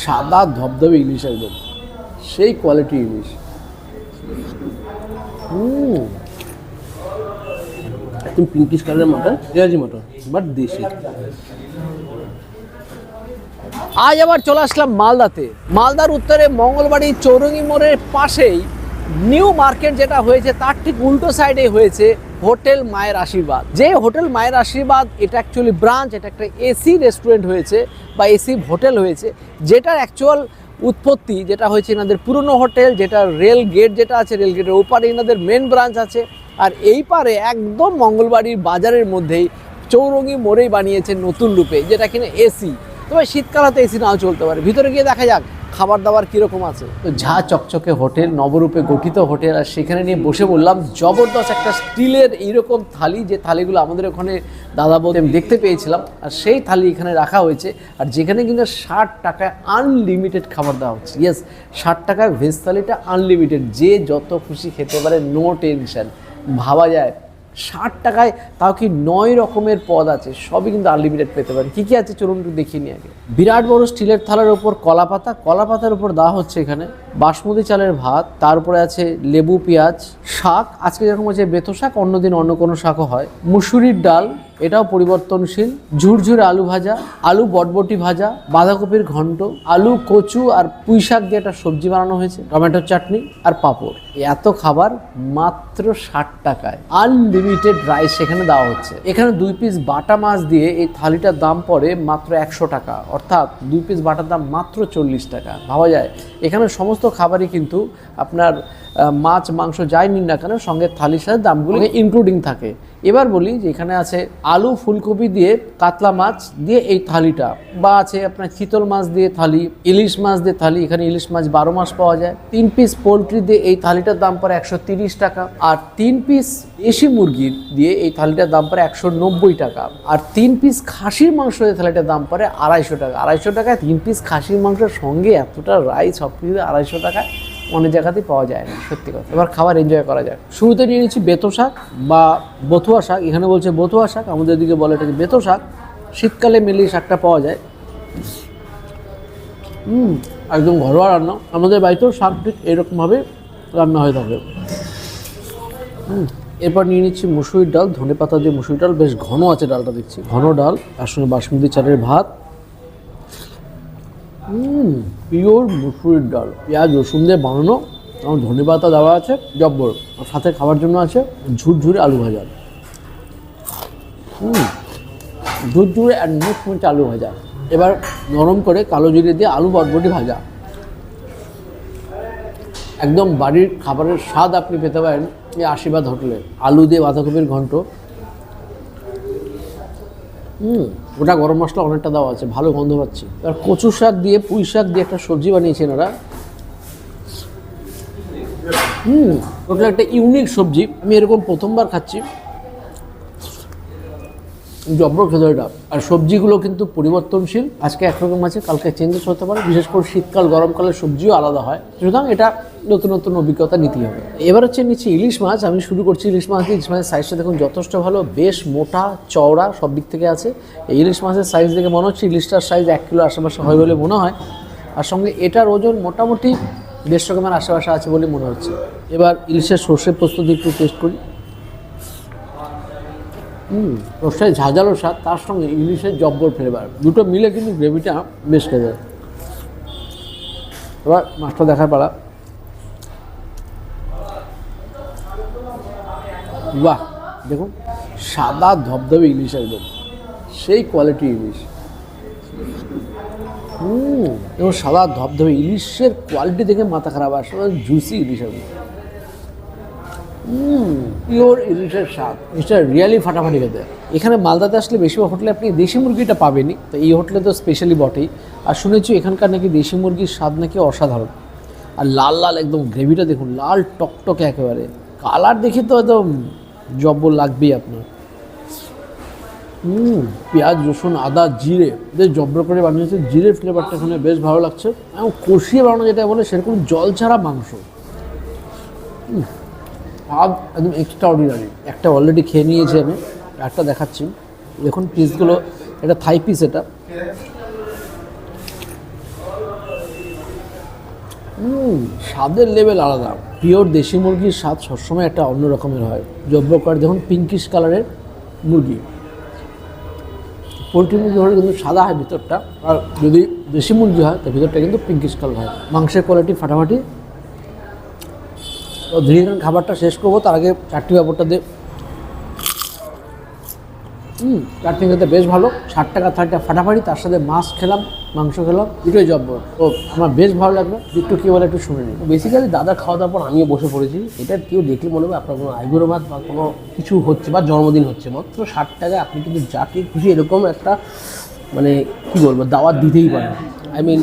সাদা ধবধবে ইলিশ, একদম সেই কোয়ালিটি ইলিশ। একদম পিঙ্কিশ কালারের মটন, পেঁয়াজি মটন, বাট দেশি। আজ আবার চলে আসলাম মালদাতে। মালদার উত্তরে মঙ্গলবাড়ি চৌরঙ্গি মোড়ের পাশেই নিউ মার্কেট যেটা হয়েছে তার ঠিক উল্টো সাইডে হয়েছে হোটেল মায়ের আশীর্বাদ। যে হোটেল মায়ের আশীর্বাদ এটা অ্যাকচুয়ালি ব্রাঞ্চ, এটা একটা এসি রেস্টুরেন্ট হয়েছে বা এসি হোটেল হয়েছে, যেটার অ্যাকচুয়াল উৎপত্তি যেটা হয়েছে এনাদের পুরনো হোটেল, যেটা রেল গেট যেটা আছে, রেল গেটের ওপারে এনাদের মেন ব্রাঞ্চ আছে। আর এই পারে একদম মঙ্গলবাড়ির বাজারের মধ্যেই চৌরঙ্গি মোড়েই বানিয়েছে নতুন রূপে, যেটা কিনা এসি। তবে শীতকাল হতে এসি নাও চলতে পারে। ভিতরে গিয়ে দেখা যাক খাবার দাবার কীরকম আছে। তো ঝা চকচকে হোটেল, নবরূপে গঠিত হোটেল, আর সেখানে নিয়ে বসে বললাম জবরদস্ত একটা স্টিলের এইরকম থালি, যে থালিগুলো আমাদের ওখানে দাদা বলতে আমি দেখতে পেয়েছিলাম, আর সেই থালি এখানে রাখা হয়েছে। আর যেখানে কিন্তু 60 টাকায় আনলিমিটেড খাবার দেওয়া হচ্ছে। ইয়েস, 60 টাকায় ভেজ থালিটা আনলিমিটেড, যে যত খুশি খেতে পারে, নো টেনশন। ভাবা যায় 60 টাকায়, তাও কি 9 রকমের পদ আছে, সবই কিন্তু আনলিমিটেড পেতে পারেন। কী কী আছে চলুন একটু দেখিয়ে নিই আগে। বিরাট বড় স্টিলের থালার ওপর কলা পাতা, কলা পাতার উপর দেওয়া হচ্ছে এখানে বাসমতি চালের ভাত, তার উপরে আছে লেবু পেঁয়াজ, শাক, আজকে যেরকম হচ্ছে বেতো শাক, অন্যদিন অন্য কোনো শাকও হয়, মুসুরির ডাল, এটাও পরিবর্তনশীল, ঝুরঝুরে আলু ভাজা, আলু বটবটি ভাজা, বাঁধাকপির ঘন্ট, আলু কচু আর পুঁই শাক দিয়ে একটা সবজি বানানো হয়েছে, টমেটোর চাটনি আর পাঁপড়। এত খাবার মাত্র 60 টাকায় আনলিমিটেড রাইস সেখানে দেওয়া হচ্ছে। এখানে 2 পিস বাটা মাছ দিয়ে এই থালিটার দাম পড়ে মাত্র 100 টাকা, অর্থাৎ 2 পিস বাটার দাম মাত্র 40 টাকা। ভাবা যায় এখানে সমস্ত খাবারই কিন্তু আপনার মাছ মাংস যাই নিন না কেন সঙ্গে থালির সাথে দামগুলো ইনক্লুডিং থাকে। এবার বলি যে এখানে আছে আলু ফুলকপি দিয়ে কাতলা মাছ দিয়ে এই থালিটা, বা আছে আপনার চিতল মাছ দিয়ে থালি, ইলিশ মাছ দিয়ে থালি, এখানে ইলিশ মাছ 12 মাস পাওয়া যায়। 3 পিস পোলট্রি দিয়ে এই থালিটার দাম পড়ে 130 টাকা, আর 3 পিস দেশি মুরগির দিয়ে এই থালিটার দাম পড়ে 190 টাকা, আর 3 পিস খাসির মাংস দিয়ে থালিটার দাম পড়ে 250 টাকা। 250 টাকায় 3 পিস খাসির মাংসের সঙ্গে এতটা রাইস, সব কিছু 250 টাকায় অনেক জায়গাতেই পাওয়া যায় না, সত্যি কথা। এবার খাবার এনজয় করা যায়। শুরুতে নিয়ে নিচ্ছি বেতো শাক বা বথুয়া শাক, এখানে বলছে বথুয়া শাক, আমাদের দিকে বলে এটাকে বেতো শাক। শীতকালে মেনলি শাকটা পাওয়া যায়। একদম ঘরোয়া রান্না, আমাদের বাড়িতেও শাক ঠিক এরকমভাবে রান্না হয়ে থাকে। এরপর নিয়ে নিচ্ছি মুসুরির ডাল, ধনে পাতা দিয়ে মুসুরির ডাল, বেশ ঘন আছে ডালটা দেখছি, ঘন ডাল, তার সঙ্গে বাসমতি চালের ভাত, পিওর মুসুরির ডাল, পেঁয়াজ রসুন দিয়ে বানানো, আমার ধনে পাতা দেওয়া আছে জব্বর, আর সাথে খাবার জন্য আছে ঝুরঝুরে আলু ভাজা, ঝুরঝুরে আর মুচমুচে আলু ভাজা। এবার নরম করে কালো জিরে দিয়ে আলু বটবটি ভাজা। একদম বাড়ির খাবারের স্বাদ আপনি পেতে পারেন এই আশীর্বাদ হোটেলে। আলু দিয়ে বাঁধাকপির ঘন্ট, ওটা গরম মশলা অনেকটা দেওয়া আছে, ভালো গন্ধ পাচ্ছি। আর কচু শাক দিয়ে পুঁই শাক দিয়ে একটা সবজি বানিয়েছেন ওরা। ওটা একটা ইউনিক সবজি, আমি এরকম প্রথমবার খাচ্ছি, জব্বর খেতে এটা। আর সবজিগুলো কিন্তু পরিবর্তনশীল, আজকে একরকম আছে কালকে চেঞ্জেস হতে পারে, বিশেষ করে শীতকাল গরমকালের সবজিও আলাদা হয়, সুতরাং এটা নতুন নতুন অভিজ্ঞতা নিতেই হবে। এবার হচ্ছে নিচ্ছি ইলিশ মাছ। আমি শুরু করছি ইলিশ মাছ দিয়ে। ইলিশ মাছের সাইজটা দেখুন যথেষ্ট ভালো, বেশ মোটা চওড়া সব দিক থেকে আছে। এই ইলিশ মাছের সাইজ দেখে মনে হচ্ছে ইলিশটার সাইজ 1 কিলো আশেপাশে হয় বলে মনে হয়, আর সঙ্গে এটার ওজন মোটামুটি 150 গ্রামের আশেপাশে আছে বলে মনে হচ্ছে। এবার ইলিশের সর্ষে প্রস্তুতি একটু টেস্ট করি। সর্ষের ঝাঁঝালো স্বাদ, তার সঙ্গে ইলিশের জব্বর ফ্লেভার, দুটো মিলে কিন্তু গ্রেভিটা বেশ খেতে। এবার মাছটা দেখার পালা। বাহ, দেখুন সাদা ধবধবে ইলিশ, একদম সেই কোয়ালিটি ইলিশ। এবং সাদা ধবধবে ইলিশের কোয়ালিটি দেখে মাথা খারাপ, আসলে জুসি ইলিশ, একদম পিওর ইলিশের স্বাদ। এটা রিয়ালি ফাটাফাটি খেতে। এখানে মালদাতে আসলে বেশিরভাগ হোটেলে আপনি দেশি মুরগিটা পাবেনই, তো এই হোটেলে তো স্পেশালি বটেই। আর শুনেছি এখানকার নাকি দেশি মুরগির স্বাদ নাকি অসাধারণ। আর লাল লাল একদম গ্রেভিটা দেখুন, লাল টকটকে একেবারে, কালার দেখে তো একদম জব্বর লাগবেই আপনার। পেঁয়াজ রসুন আদা জিরে বেশ জব্বর করে বানিয়েছে, জিরের ফ্লেভারটা এখানে বেশ ভালো লাগছে। এবং কষিয়ে বানানো যেটা বলে সেরকম জল ছাড়া মাংস, স্বাদ একদম এক্সট্রা অর্ডিনারি। একটা অলরেডি খেয়ে নিয়েছি আমি, একটা দেখাচ্ছি দেখুন পিসগুলো, এটা থাই পিস, এটা স্বাদের লেভেল আলাদা। পিওর দেশি মুরগির স্বাদ সবসময় একটা অন্য রকমের হয়। জব্ব করে দেখুন পিঙ্কিশ কালারের মুরগি, পোলট্রি মুরগি হলে কিন্তু সাদা হয় ভিতরটা, আর যদি দেশি মুরগি হয় তো ভিতরটা কিন্তু পিঙ্কিশ কালার হয়। মাংসের কোয়ালিটি ফাটাফাটি। তো ধীরে ধীরে খাবারটা শেষ করবো, তার আগে চারটি ব্যাপারটা দিয়ে চাটনি খেতে বেশ ভালো। 60 টাকা থালিটা ফাটাফাটি, তার সাথে মাছ খেলাম, মাংস খেলাম, দুটোই জব্বর। তো আমার বেশ ভালো লাগলো। একটু কী বলে একটু শুনে নিই। বেসিক্যালি দাদা খাওয়া দাওয়ার পর আমিও বসে পড়েছি। এটা কেউ দেখলে মনে হবে আপনার কোনো আইবুড়ো ভাত বা কোনো কিছু হচ্ছে বা জন্মদিন হচ্ছে। মাত্র 60 টাকায় আপনি কিন্তু যাকে খুশি এরকম একটা মানে কী বলবো দাওয়াত দিতেই পারেন। আই মিন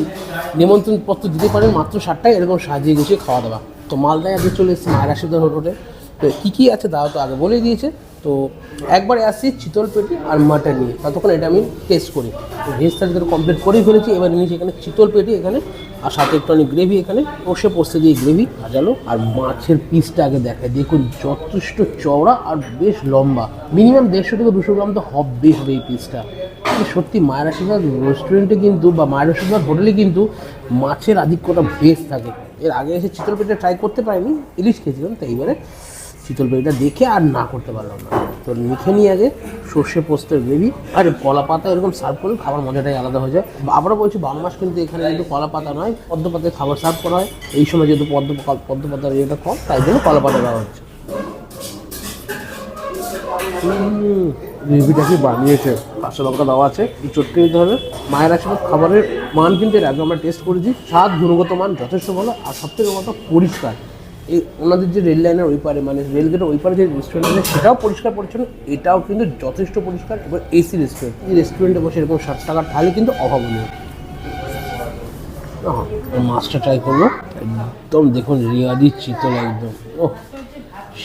নিমন্ত্রণ পত্র দিতে পারেন মাত্র 60 টাকায় এরকম সাজিয়ে গুছিয়ে খাওয়া দাওয়া। তো মালদায় আগে চলে এসেছি মায়ের আশীর্বাদ হোটেলে। তো কী আছে দাদা তো আগে বলেই দিয়েছে। তো একবারে আসছি চিতল পেটি আর মাটন নিয়ে, ততক্ষণ এটা আমি টেস্ট করি। তো ভেজ থালিটা কমপ্লিট করেই ফেলেছি। এবার নিয়েছি এখানে চিতল পেটি এখানে, আর সাথে একটু গ্রেভি এখানে কষে পোস্তে দিয়ে গ্রেভি ভাজালো। আর মাছের পিসটা আগে দেখায়, দেখুন যথেষ্ট চওড়া আর বেশ লম্বা, মিনিমাম 150 থেকে 200 গ্রাম তো হবেই হবে এই পিসটা। সত্যি মায়ের আশীর্বাদ রেস্টুরেন্টে কিন্তু বা মায়ের আশীর্বাদ হোটেলে কিন্তু মাছের আধিক্যটা বেশ থাকে। এর আগে এসে চিতল পেটিটা ট্রাই করতে পারিনি, ইলিশ খেয়েছিলাম, তাই এবারে চিতল পেটিটা দেখে আর না করতে পারলাম না। তো মেখে নিয়ে আগে সর্ষে পোস্তের গ্রেভি আর কলা পাতা এরকম সার্ভ করলে খাবার মজাটাই আলাদা হয়ে যায়। আবারও বলছি 12 মাস কিন্তু এখানে কিন্তু কলা পাতা নয়, পদ্ম পাতায় খাবার সার্ভ করা হয়। এই সময় যেহেতু পদ্ম পাতার ইয়েটা কম, তাই জন্য কলা পাতা দেওয়া হচ্ছে। গ্রেভিটা কি বানিয়েছে, কাঁচা লঙ্কা দেওয়া আছে, এই চটকে দিতে হবে। মায়ের আশীর্বাদ খাবারের মান কিন্তু এর আগে আমরা টেস্ট করেছি, স্বাদ গুণগত মান যথেষ্ট ভালো, আর সবথেকে বড় পরিষ্কার। এই ওনাদের যে রেল লাইনের ওই পারে মানে রেলগেটের ওই পারে যে রেস্টুরেন্ট আছে সেটাও পরিষ্কার পরিচ্ছন্ন, এটাও কিন্তু যথেষ্ট পরিষ্কার। এবার এসি রেস্টুরেন্ট, এই রেস্টুরেন্টে বসে এরকম 60 টাকার থালি কিন্তু অভাবনীয়। মাছটা ট্রাই করবো, একদম দেখুন রিয়াদি চিতল একদম, ওহ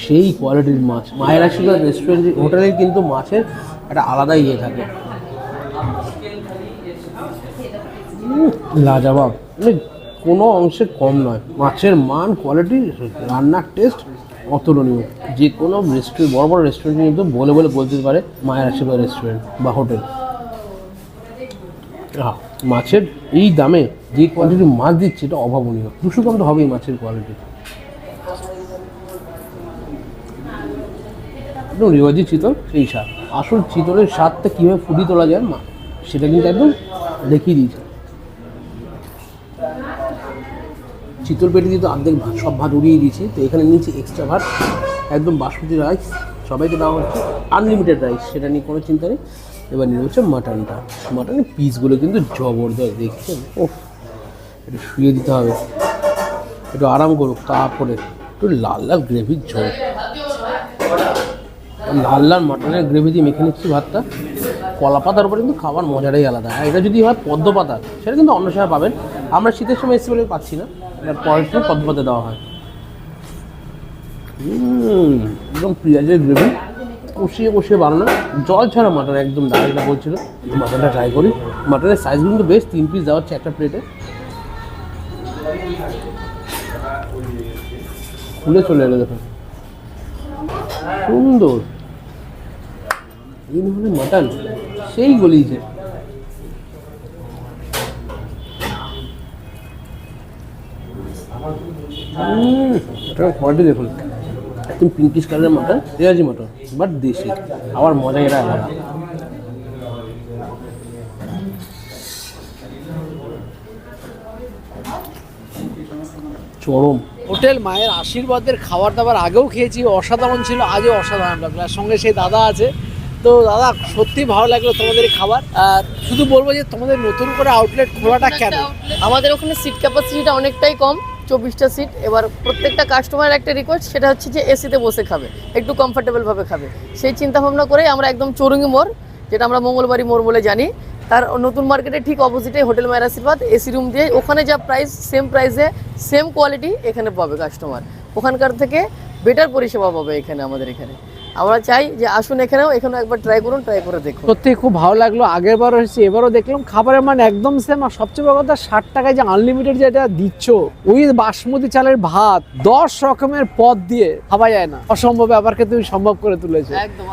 সেই কোয়ালিটির মাছ। মায়ের আশীর্বাদ রেস্টুরেন্ট হোটেলে কিন্তু মাছের একটা আলাদা ইয়ে থাকে, লাজবাব, মানে কোনো অংশে কম নয়। মাছের মান কোয়ালিটি, রান্নার টেস্ট অতুলনীয়। যে কোনো রেস্টুরেন্ট, বড় বড় রেস্টুরেন্টে কিন্তু বলে বলতে পারে মায়ের আশীর্বাদ রেস্টুরেন্ট বা হোটেল। মাছের এই দামে যে কোয়ালিটির মাছ দিচ্ছে এটা অভাবনীয়। 200 গ্রাম তো হবেই মাছের কোয়ালিটি। একদম রেওয়াজি চিতল সেই স্বাদ। আসল চিতলের স্বাদটা কীভাবে ফুটিয়ে তোলা যায় মা সেটা কিন্তু একদম দেখিয়ে দিয়েছে। চিতল পেটি দিয়ে তো অর্ধেক ভাত, সব ভাত উড়িয়ে দিয়েছি। তো এখানে নিয়েছি এক্সট্রা ভাত, একদম বাসমতি রাইস, সবাইকে দেওয়া হচ্ছে আনলিমিটেড রাইস, সেটা নিয়ে কোনো চিন্তা নেই। এবার নিয়ে হচ্ছে মাটনটা, মাটনের পিসগুলো কিন্তু জবরদস্ত দেখছেন। ওফ, একটু শুয়ে দিতে হবে, একটু আরাম করুক, তারপরে একটু লাল লাল গ্রেভির ঝোল, লাল লাল মাটনের গ্রেভি দিয়ে মেখে নিচ্ছি ভাতটা। কলা পাতার উপরে কিন্তু খাবার মজাটাই আলাদা। আর এটা যদি হয় পদ্ম পাতা, সেটা কিন্তু অন্য সময় পাবেন, আমরা শীতের সময় এসে বলে পাচ্ছি না, পরের সময় পদ্ম পাতা দেওয়া হয়। একদম পেঁয়াজের গ্রেভি, কষিয়ে কষিয়ে বানানো, জল ছাড়া মাটন, একদম দাঁড়িয়ে বলছিল। মাটনটা ট্রাই করি। মাটনের সাইজগুলো কিন্তু বেশ, 3 পিস দেওয়া হচ্ছে একটা প্লেটে, খুলে চলে এলো দেখুন, সুন্দর। এই ধরনের মাটন সেই গলিয়েছে। কোয়ালিটি দেখুন, একদম পিঙ্কিশ কালারের মাটন, রেওয়াজি মাটন, বাট দেশি, আবার মজা এটা আলাদা। চরম। হোটেল মায়ের আশীর্বাদের খাবার দাবার আগেও খেয়েছি, অসাধারণ ছিল, আজও অসাধারণ লাগলো। আর সঙ্গে সেই দাদা আছে। তো দাদা সত্যি ভালো লাগলো তোমাদের খাবার। আর শুধু বলবো যে তোমাদের নতুন করে আউটলেট খোলাটা কেন? আমাদের ওখানে সিট ক্যাপাসিটিটা অনেকটাই কম, 24টা সিট। এবার প্রত্যেকটা কাস্টমারের একটা রিকোয়েস্ট, সেটা হচ্ছে যে এসিতে বসে খাবে, একটু কমফোর্টেবলভাবে খাবে। সেই চিন্তা ভাবনা করে আমরা একদম চৌরঙ্গি মোড়, যেটা আমরা মঙ্গলবাড়ি মোড় বলে জানি, তার নতুন মার্কেটে ঠিক অপোজিটে হোটেল মায়ের আশীর্বাদ, এসি রুম দিয়ে। ওখানে যা প্রাইস, সেম প্রাইসে সেম কোয়ালিটি এখানে পাবে কাস্টমার। ওখানকার থেকে বেটার পরিষেবা পাবে এখানে, আমাদের এখানে। আমরা চাই যে আসুন এখানেও একবার ট্রাই করুন, ট্রাই করে দেখুন। সত্যি খুব ভালো লাগলো। আগের বারও এসেছি, এবারও দেখলাম খাবারের মান একদম সেম। আর সবচেয়ে বড় কথা, 60 টাকায় যে আনলিমিটেড যেটা দিচ্ছ, ওই বাসমতি চালের ভাত 10 রকমের পদ দিয়ে খাওয়া যায় না, অসম্ভব ব্যাপারকে তুমি সম্ভব করে তুলেছো। একদম।